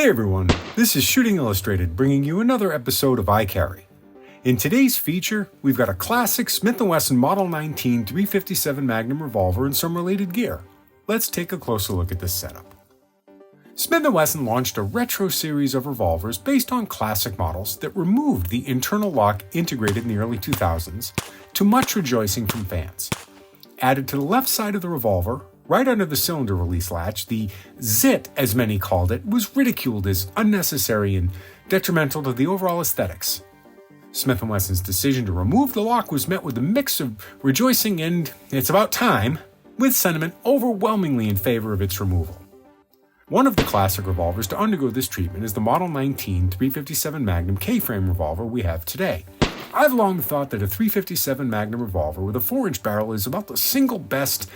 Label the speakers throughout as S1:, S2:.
S1: Hey everyone, this is Shooting Illustrated bringing you another episode of iCarry. In today's feature, we've got a classic Smith Wesson Model 19 .357 Magnum Revolver and some related gear. Let's take a closer look at this setup. Smith Wesson launched a retro series of revolvers based on classic models that removed the internal lock integrated in the early 2000s, to much rejoicing from fans. Added to the left side of the revolver, right under the cylinder release latch, the zit, as many called it, was ridiculed as unnecessary and detrimental to the overall aesthetics. Smith & Wesson's decision to remove the lock was met with a mix of rejoicing and, it's about time, with sentiment overwhelmingly in favor of its removal. One of the classic revolvers to undergo this treatment is the Model 19 .357 Magnum K-frame revolver we have today. I've long thought that a .357 Magnum revolver with a 4-inch barrel is about the single best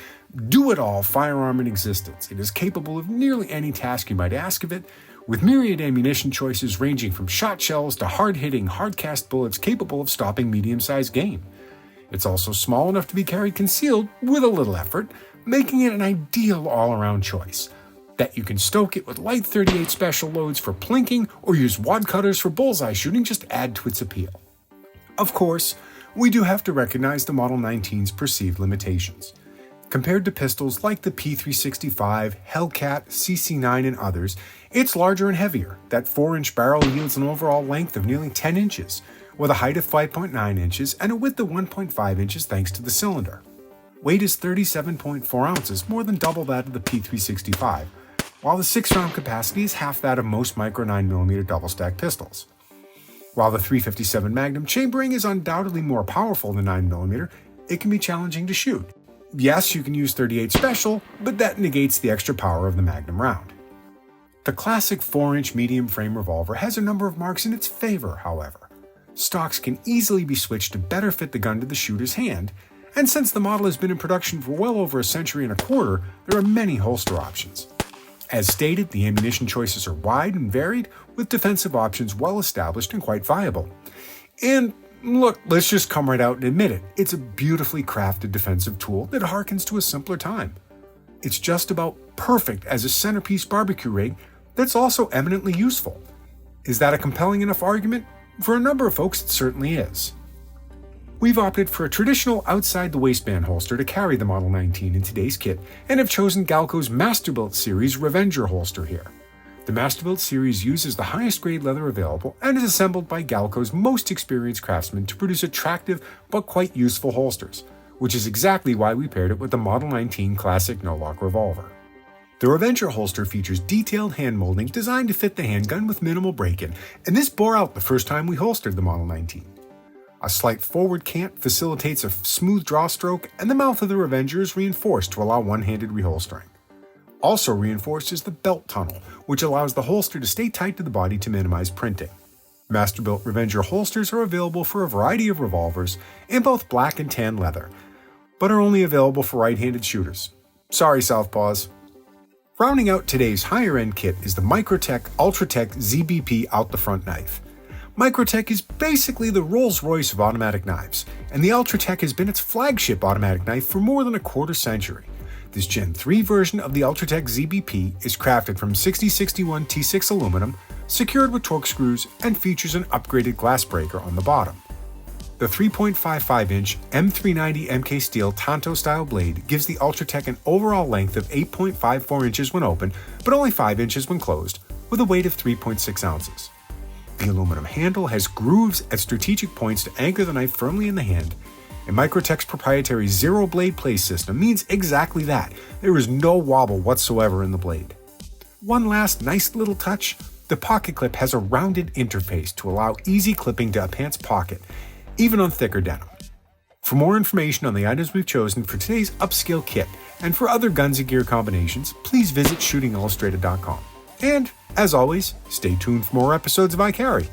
S1: do-it-all firearm in existence. It is capable of nearly any task you might ask of it, with myriad ammunition choices ranging from shotshells to hard-hitting, hardcast bullets capable of stopping medium-sized game. It's also small enough to be carried concealed with a little effort, making it an ideal all-around choice. That you can stoke it with light .38 special loads for plinking or use wadcutters for bullseye shooting just add to its appeal. Of course, we do have to recognize the Model 19's perceived limitations. Compared to pistols like the P365, Hellcat, CC9, and others, it's larger and heavier. That 4-inch barrel yields an overall length of nearly 10 inches, with a height of 5.9 inches and a width of 1.5 inches thanks to the cylinder. Weight is 37.4 ounces, more than double that of the P365, while the 6-round capacity is half that of most micro 9mm double-stack pistols. While the .357 Magnum chambering is undoubtedly more powerful than 9mm, it can be challenging to shoot. Yes, you can use .38 special, but that negates the extra power of the Magnum round. The classic 4-inch medium frame revolver has a number of marks in its favor, however. Stocks can easily be switched to better fit the gun to the shooter's hand, and since the model has been in production for well over a century and a quarter, there are many holster options. As stated, the ammunition choices are wide and varied, with defensive options well established and quite viable. And look, let's just come right out and admit it, it's a beautifully crafted defensive tool that harkens to a simpler time. It's just about perfect as a centerpiece barbecue rig that's also eminently useful. Is that a compelling enough argument? For a number of folks, it certainly is. We've opted for a traditional outside-the-waistband holster to carry the Model 19 in today's kit, and have chosen Galco's Masterbilt series Revenger holster here. The Masterbilt series uses the highest grade leather available and is assembled by Galco's most experienced craftsmen to produce attractive but quite useful holsters, which is exactly why we paired it with the Model 19 classic no-lock revolver. The Revenger holster features detailed hand molding designed to fit the handgun with minimal break-in, and this bore out the first time we holstered the Model 19. A slight forward cant facilitates a smooth draw stroke, and the mouth of the Revenger is reinforced to allow one-handed reholstering. Also reinforced is the belt tunnel, which allows the holster to stay tight to the body to minimize printing. Masterbilt Revenger holsters are available for a variety of revolvers in both black and tan leather, but are only available for right-handed shooters. Sorry, Southpaws. Rounding out today's higher-end kit is the Microtech Ultratech ZBP out-the-front knife. Microtech is basically the Rolls-Royce of automatic knives, and the Ultratech has been its flagship automatic knife for more than a quarter century. This Gen 3 version of the Ultratech ZBP is crafted from 6061 T6 aluminum, secured with torque screws, and features an upgraded glass breaker on the bottom. The 3.55-inch M390 MK Steel Tanto-style blade gives the Ultratech an overall length of 8.54 inches when open, but only 5 inches when closed, with a weight of 3.6 ounces. The aluminum handle has grooves at strategic points to anchor the knife firmly in the hand, and Microtech's proprietary zero-blade play system means exactly that. There is no wobble whatsoever in the blade. One last nice little touch, the pocket clip has a rounded interface to allow easy clipping to a pants pocket, even on thicker denim. For more information on the items we've chosen for today's upscale kit, and for other guns and gear combinations, please visit shootingillustrated.com. And, as always, stay tuned for more episodes of iCarry.